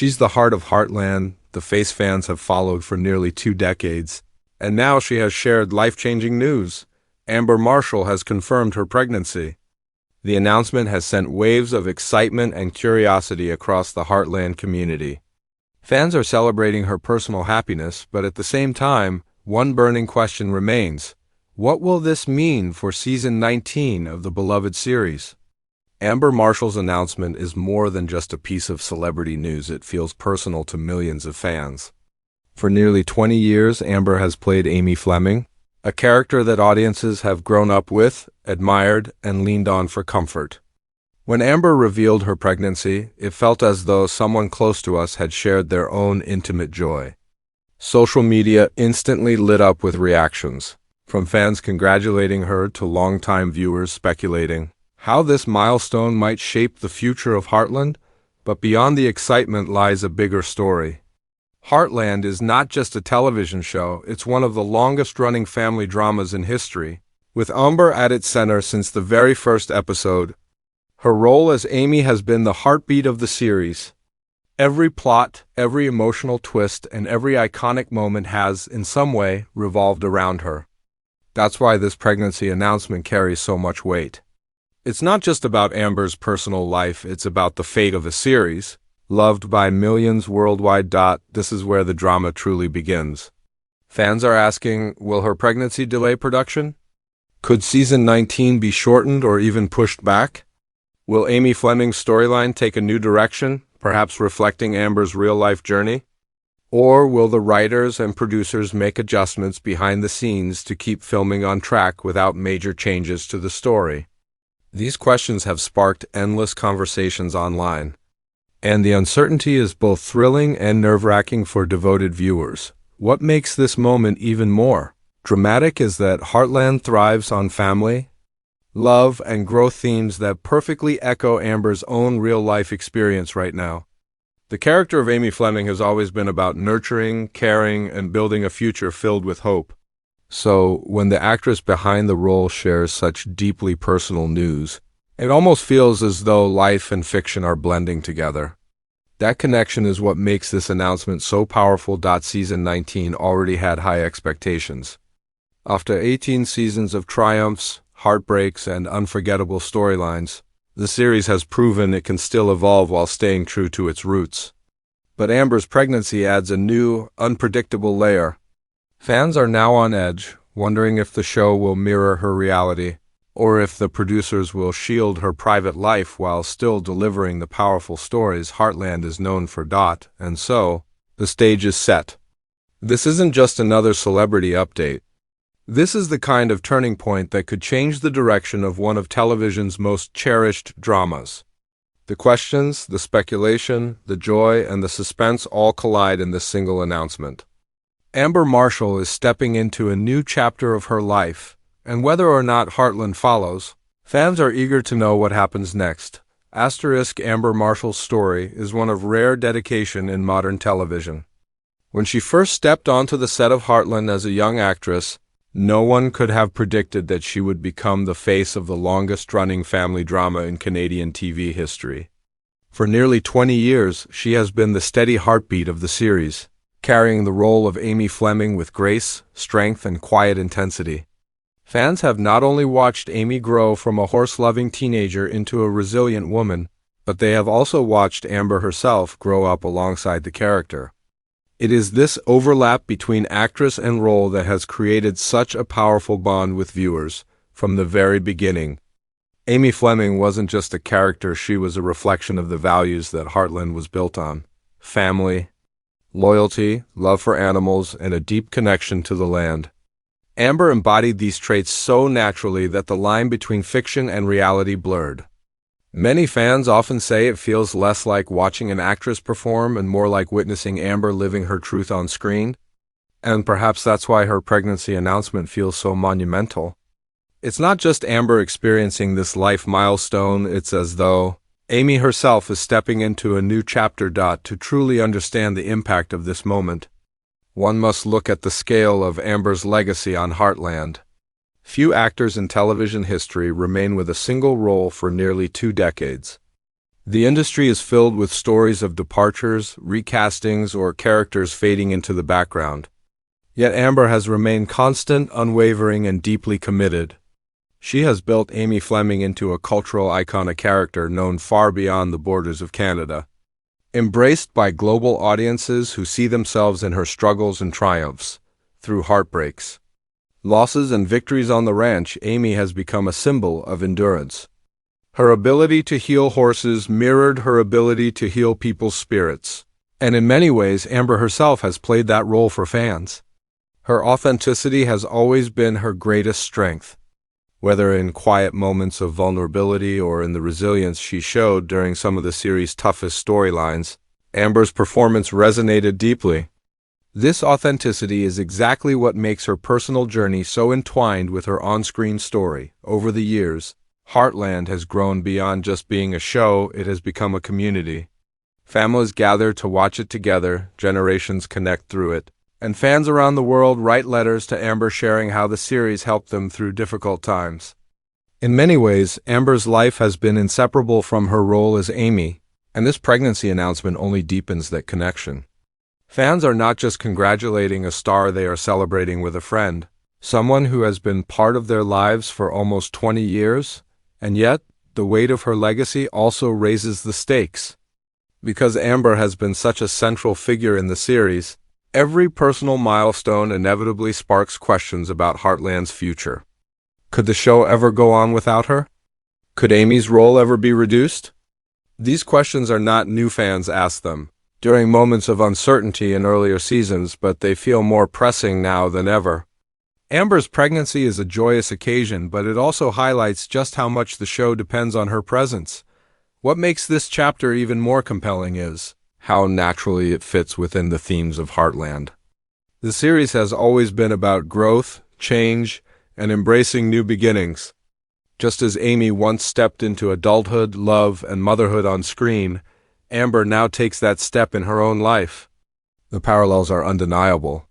She's the heart of Heartland, the face fans have followed for nearly 2 decades, and now she has shared life-changing news. Amber Marshall has confirmed her pregnancy. The announcement has sent waves of excitement and curiosity across the Heartland community. Fans are celebrating her personal happiness, but at the same time, one burning question remains. What will this mean for Season 19 of the beloved series? Amber Marshall's announcement is more than just a piece of celebrity news. It feels personal to millions of fans. For nearly 20 years, Amber has played Amy Fleming, a character that audiences have grown up with, admired, and leaned on for comfort. When Amber revealed her pregnancy, it felt as though someone close to us had shared their own intimate joy. Social media instantly lit up with reactions, from fans congratulating her to longtime viewers speculating how this milestone might shape the future of Heartland. But beyond the excitement lies a bigger story. Heartland is not just a television show, it's one of the longest-running family dramas in history, with Amber at its center since the very first episode. Her role as Amy has been the heartbeat of the series. Every plot, every emotional twist, and every iconic moment has, in some way, revolved around her. That's why this pregnancy announcement carries so much weight. It's not just about Amber's personal life, it's about the fate of a series, loved by millions worldwide. This is where the drama truly begins. Fans are asking, will her pregnancy delay production? Could Season 19 be shortened or even pushed back? Will Amy Fleming's storyline take a new direction, perhaps reflecting Amber's real-life journey? Or will the writers and producers make adjustments behind the scenes to keep filming on track without major changes to the story? These questions have sparked endless conversations online, and the uncertainty is both thrilling and nerve-wracking for devoted viewers. What makes this moment even more dramatic is that Heartland thrives on family, love, and growth themes that perfectly echo Amber's own real-life experience right now. The character of Amy Fleming has always been about nurturing, caring, and building a future filled with hope. So, when the actress behind the role shares such deeply personal news, it almost feels as though life and fiction are blending together. That connection is what makes this announcement so powerful. Season 19 already had high expectations. After 18 seasons of triumphs, heartbreaks, and unforgettable storylines, the series has proven it can still evolve while staying true to its roots. But Amber's pregnancy adds a new, unpredictable layer. Fans are now on edge, wondering if the show will mirror her reality, or if the producers will shield her private life while still delivering the powerful stories Heartland is known for. And so, the stage is set. This isn't just another celebrity update. This is the kind of turning point that could change the direction of one of television's most cherished dramas. The questions, the speculation, the joy, and the suspense all collide in this single announcement. Amber Marshall is stepping into a new chapter of her life, and whether or not Heartland follows, fans are eager to know what happens next. Amber Marshall's story is one of rare dedication in modern television. When she first stepped onto the set of Heartland as a young actress, no one could have predicted that she would become the face of the longest-running family drama in Canadian TV history. For nearly 20 years, she has been the steady heartbeat of the series, carrying the role of Amy Fleming with grace, strength, and quiet intensity. Fans have not only watched Amy grow from a horse-loving teenager into a resilient woman, but they have also watched Amber herself grow up alongside the character. It is this overlap between actress and role that has created such a powerful bond with viewers from the very beginning. Amy Fleming wasn't just a character, she was a reflection of the values that Heartland was built on: family, loyalty, love for animals, and a deep connection to the land. Amber embodied these traits so naturally that the line between fiction and reality blurred. Many fans often say it feels less like watching an actress perform and more like witnessing Amber living her truth on screen. And perhaps that's why her pregnancy announcement feels so monumental. It's not just Amber experiencing this life milestone, it's as though Amy herself is stepping into a new chapter. To truly understand the impact of this moment, one must look at the scale of Amber's legacy on Heartland. Few actors in television history remain with a single role for nearly 2 decades. The industry is filled with stories of departures, recastings, or characters fading into the background. Yet Amber has remained constant, unwavering, and deeply committed. She has built Amy Fleming into a cultural icon, a character known far beyond the borders of Canada. Embraced by global audiences who see themselves in her struggles and triumphs, through heartbreaks, losses, and victories on the ranch, Amy has become a symbol of endurance. Her ability to heal horses mirrored her ability to heal people's spirits. And in many ways, Amber herself has played that role for fans. Her authenticity has always been her greatest strength. Whether in quiet moments of vulnerability or in the resilience she showed during some of the series' toughest storylines, Amber's performance resonated deeply. This authenticity is exactly what makes her personal journey so entwined with her on-screen story. Over the years, Heartland has grown beyond just being a show, it has become a community. Families gather to watch it together, generations connect through it, and fans around the world write letters to Amber sharing how the series helped them through difficult times. In many ways, Amber's life has been inseparable from her role as Amy, and this pregnancy announcement only deepens that connection. Fans are not just congratulating a star, they are celebrating with a friend, someone who has been part of their lives for almost 20 years, and yet the weight of her legacy also raises the stakes. Because Amber has been such a central figure in the series, every personal milestone inevitably sparks questions about Heartland's future. Could the show ever go on without her? Could Amy's role ever be reduced? These questions are not new. Fans ask them during moments of uncertainty in earlier seasons, but they feel more pressing now than ever. Amber's pregnancy is a joyous occasion, but it also highlights just how much the show depends on her presence. What makes this chapter even more compelling is how naturally it fits within the themes of Heartland. The series has always been about growth, change, and embracing new beginnings. Just as Amy once stepped into adulthood, love, and motherhood on screen, Amber now takes that step in her own life. The parallels are undeniable,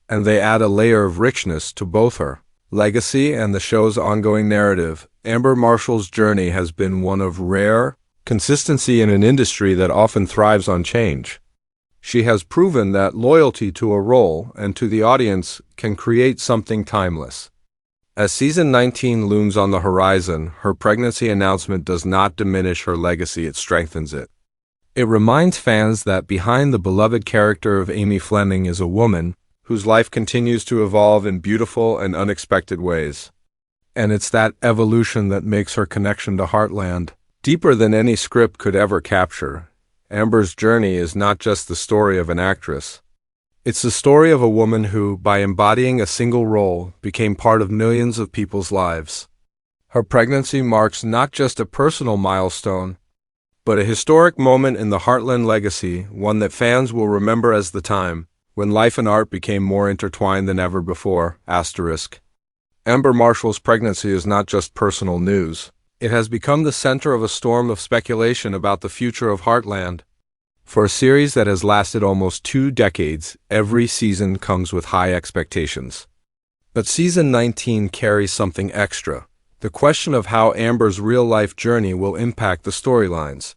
and they add a layer of richness to both her legacy and the show's ongoing narrative. Amber Marshall's journey has been one of rare consistency in an industry that often thrives on change. She has proven that loyalty to a role and to the audience can create something timeless. As season 19 looms on the horizon, her pregnancy announcement does not diminish her legacy, it strengthens it. It reminds fans that behind the beloved character of Amy Fleming is a woman whose life continues to evolve in beautiful and unexpected ways. And it's that evolution that makes her connection to Heartland deeper than any script could ever capture. Amber's journey is not just the story of an actress. It's the story of a woman who, by embodying a single role, became part of millions of people's lives. Her pregnancy marks not just a personal milestone, but a historic moment in the Heartland legacy, one that fans will remember as the time when life and art became more intertwined than ever before. Amber Marshall's pregnancy is not just personal news. It has become the center of a storm of speculation about the future of Heartland. For a series that has lasted almost 2 decades, every season comes with high expectations. But season 19 carries something extra: the question of how Amber's real-life journey will impact the storylines.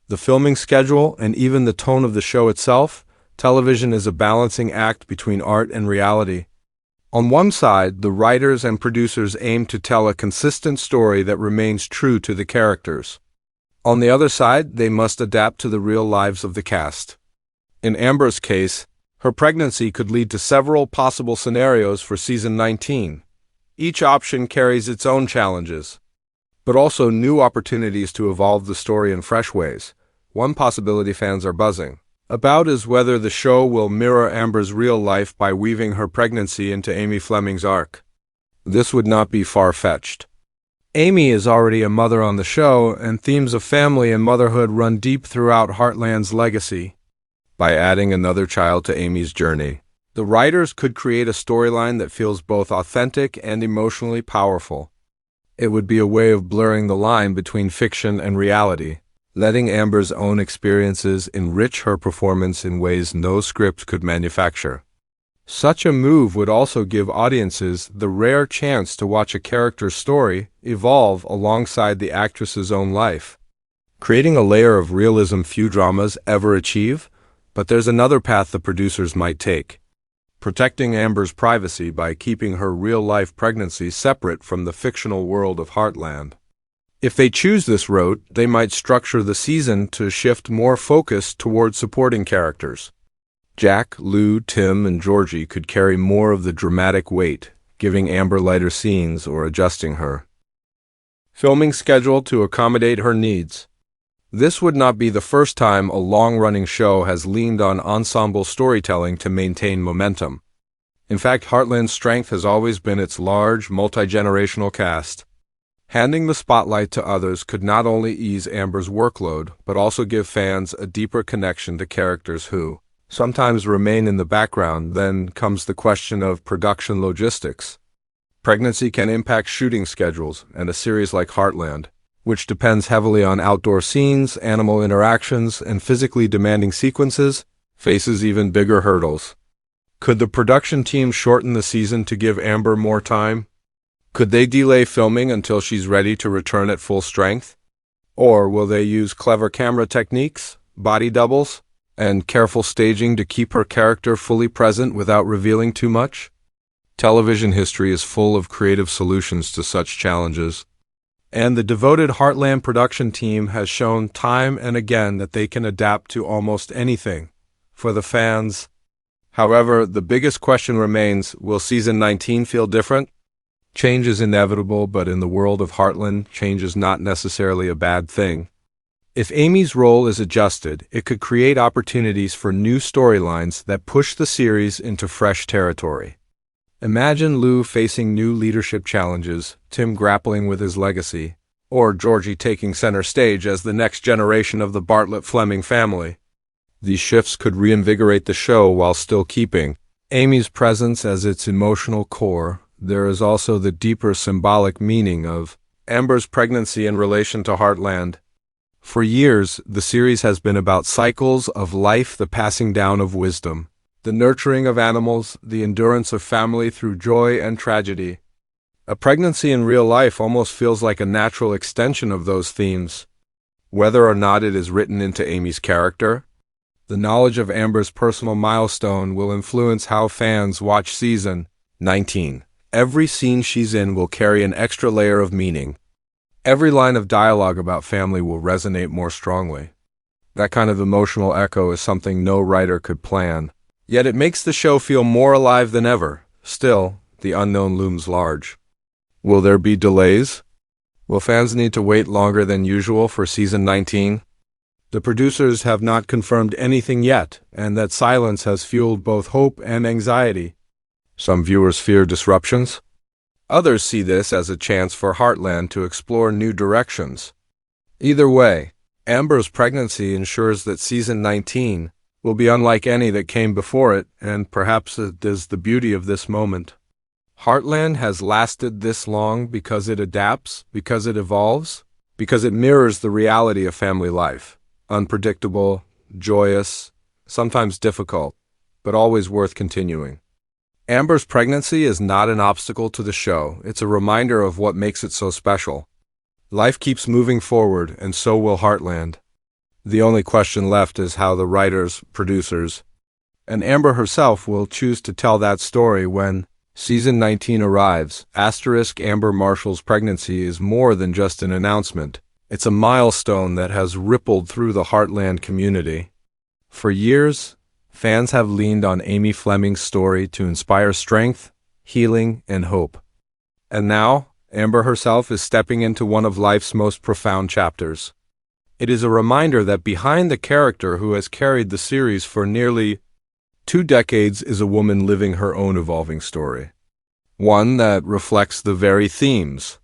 The filming schedule and even the tone of the show itself. Television is a balancing act between art and reality. On one side, the writers and producers aim to tell a consistent story that remains true to the characters. On the other side, they must adapt to the real lives of the cast. In Amber's case, her pregnancy could lead to several possible scenarios for season 19. Each option carries its own challenges, but also new opportunities to evolve the story in fresh ways. One possibility fans are buzzing about is whether the show will mirror Amber's real life by weaving her pregnancy into Amy Fleming's arc. This would not be far-fetched. Amy is already a mother on the show, and themes of family and motherhood run deep throughout Heartland's legacy. By adding another child to Amy's journey, the writers could create a storyline that feels both authentic and emotionally powerful. It would be a way of blurring the line between fiction and reality, letting Amber's own experiences enrich her performance in ways no script could manufacture. Such a move would also give audiences the rare chance to watch a character's story evolve alongside the actress's own life. creating a layer of realism few dramas ever achieve. But there's another path the producers might take, protecting Amber's privacy by keeping her real-life pregnancy separate from the fictional world of Heartland. If they choose this route, they might structure the season to shift more focus toward supporting characters. Jack, Lou, Tim, and Georgie could carry more of the dramatic weight, giving Amber lighter scenes or adjusting her filming schedule to accommodate her needs. This would not be the first time a long-running show has leaned on ensemble storytelling to maintain momentum. In fact, Heartland's strength has always been its large, multi-generational cast. Handing the spotlight to others could not only ease Amber's workload, but also give fans a deeper connection to characters who sometimes remain in the background. Then comes the question of production logistics. Pregnancy can impact shooting schedules, and a series like Heartland, which depends heavily on outdoor scenes, animal interactions, and physically demanding sequences, faces even bigger hurdles. Could the production team shorten the season to give Amber more time? Could they delay filming until she's ready to return at full strength? Or will they use clever camera techniques, body doubles, and careful staging to keep her character fully present without revealing too much? Television history is full of creative solutions to such challenges, and the devoted Heartland production team has shown time and again that they can adapt to almost anything for the fans. However, the biggest question remains, will season 19 feel different? Change is inevitable, but in the world of Heartland, change is not necessarily a bad thing. If Amy's role is adjusted, it could create opportunities for new storylines that push the series into fresh territory. Imagine Lou facing new leadership challenges, Tim grappling with his legacy, or Georgie taking center stage as the next generation of the Bartlett-Fleming family. These shifts could reinvigorate the show while still keeping Amy's presence as its emotional core. There is also the deeper symbolic meaning of Amber's pregnancy in relation to Heartland. For years, the series has been about cycles of life, the passing down of wisdom, the nurturing of animals, the endurance of family through joy and tragedy. A pregnancy in real life almost feels like a natural extension of those themes. Whether or not it is written into Amy's character, the knowledge of Amber's personal milestone will influence how fans watch season 19. Every scene she's in will carry an extra layer of meaning. Every line of dialogue about family will resonate more strongly. That kind of emotional echo is something no writer could plan. Yet it makes the show feel more alive than ever. Still, the unknown looms large. Will there be delays? Will fans need to wait longer than usual for season 19? The producers have not confirmed anything yet, and that silence has fueled both hope and anxiety. Some viewers fear disruptions. Others see this as a chance for Heartland to explore new directions. Either way, Amber's pregnancy ensures that season 19 will be unlike any that came before it, and perhaps it is the beauty of this moment. Heartland has lasted this long because it adapts, because it evolves, because it mirrors the reality of family life. Unpredictable, joyous, sometimes difficult, but always worth continuing. Amber's pregnancy is not an obstacle to the show. It's a reminder of what makes it so special. Life keeps moving forward, and so will Heartland. The only question left is how the writers, producers, and Amber herself will choose to tell that story when season 19 arrives. Amber Marshall's pregnancy is more than just an announcement. It's a milestone that has rippled through the Heartland community. For years, fans have leaned on Amy Fleming's story to inspire strength, healing, and hope. And now, Amber herself is stepping into one of life's most profound chapters. It is a reminder that behind the character who has carried the series for nearly 2 decades is a woman living her own evolving story. One that reflects the very themes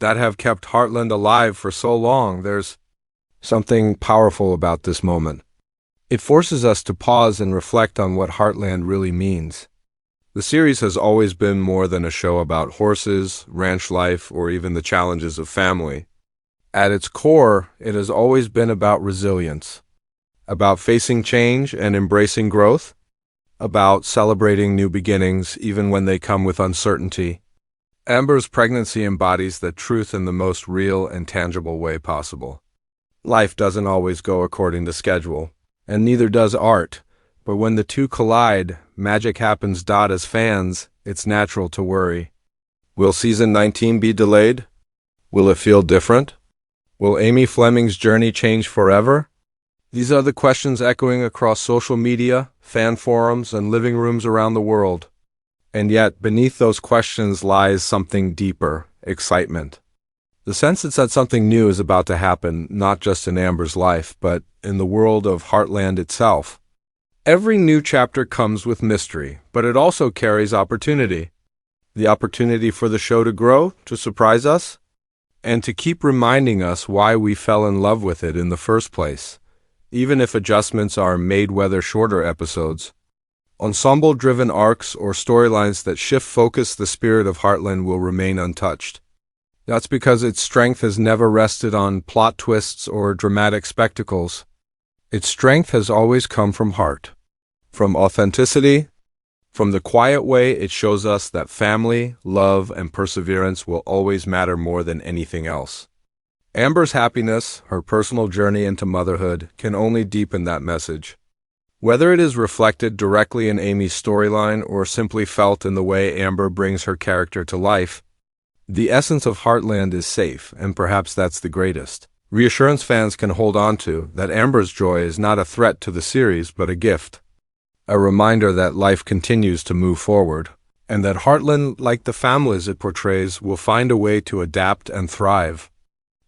that have kept Heartland alive for so long. There's something powerful about this moment. It forces us to pause and reflect on what Heartland really means. The series has always been more than a show about horses, ranch life, or even the challenges of family. At its core, it has always been about resilience, about facing change and embracing growth, about celebrating new beginnings even when they come with uncertainty. Amber's pregnancy embodies that truth in the most real and tangible way possible. Life doesn't always go according to schedule, and neither does art. But when the two collide, magic happens. As fans, it's natural to worry. Will season 19 be delayed? Will it feel different? Will Amy Fleming's journey change forever? These are the questions echoing across social media, fan forums, and living rooms around the world. And yet, beneath those questions lies something deeper: excitement. The sense that something new is about to happen, not just in Amber's life, but in the world of Heartland itself. Every new chapter comes with mystery, but it also carries opportunity. The opportunity for the show to grow, to surprise us, and to keep reminding us why we fell in love with it in the first place, even if adjustments are made, whether shorter episodes, ensemble-driven arcs, or storylines that shift focus. The spirit of Heartland will remain untouched. That's because its strength has never rested on plot twists or dramatic spectacles. Its strength has always come from heart, from authenticity, from the quiet way it shows us that family, love, and perseverance will always matter more than anything else. Amber's happiness, her personal journey into motherhood, can only deepen that message. Whether it is reflected directly in Amy's storyline or simply felt in the way Amber brings her character to life, the essence of Heartland is safe, and perhaps that's the greatest reassurance fans can hold on to, that Amber's joy is not a threat to the series but a gift. A reminder that life continues to move forward, and that Heartland, like the families it portrays, will find a way to adapt and thrive.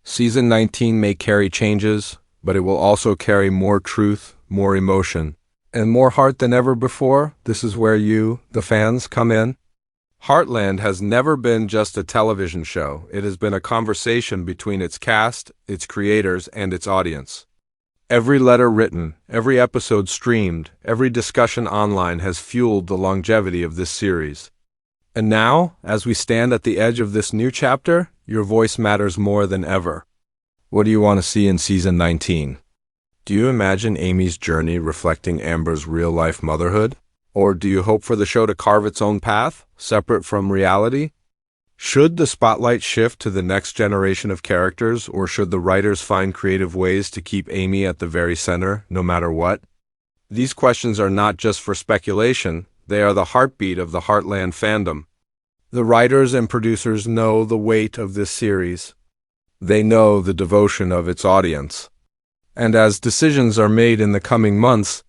Season 19 may carry changes, but it will also carry more truth, more emotion, and more heart than ever before. This is where you, the fans, come in. Heartland has never been just a television show. It has been a conversation between its cast, its creators, and its audience. Every letter written, every episode streamed, every discussion online has fueled the longevity of this series. And now, as we stand at the edge of this new chapter, your voice matters more than ever. What do you want to see in season 19? Do you imagine Amy's journey reflecting Amber's real-life motherhood? Or do you hope for the show to carve its own path, separate from reality? Should the spotlight shift to the next generation of characters, or should the writers find creative ways to keep Amy at the very center, no matter what? These questions are not just for speculation, they are the heartbeat of the Heartland fandom. The writers and producers know the weight of this series. They know the devotion of its audience. And as decisions are made in the coming months,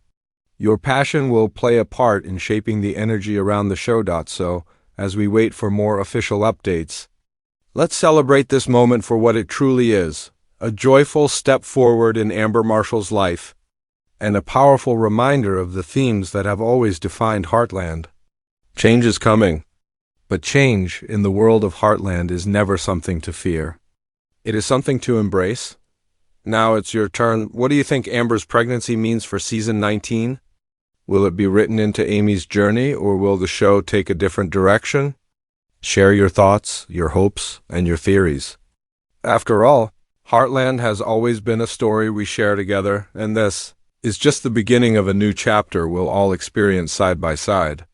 your passion will play a part in shaping the energy around the show. So, as we wait for more official updates, let's celebrate this moment for what it truly is: a joyful step forward in Amber Marshall's life, and a powerful reminder of the themes that have always defined Heartland. Change is coming, but change in the world of Heartland is never something to fear. It is something to embrace. Now it's your turn. What do you think Amber's pregnancy means for season 19? Will it be written into Amy's journey, or will the show take a different direction? Share your thoughts, your hopes, and your theories. After all, Heartland has always been a story we share together, and this is just the beginning of a new chapter we'll all experience side by side.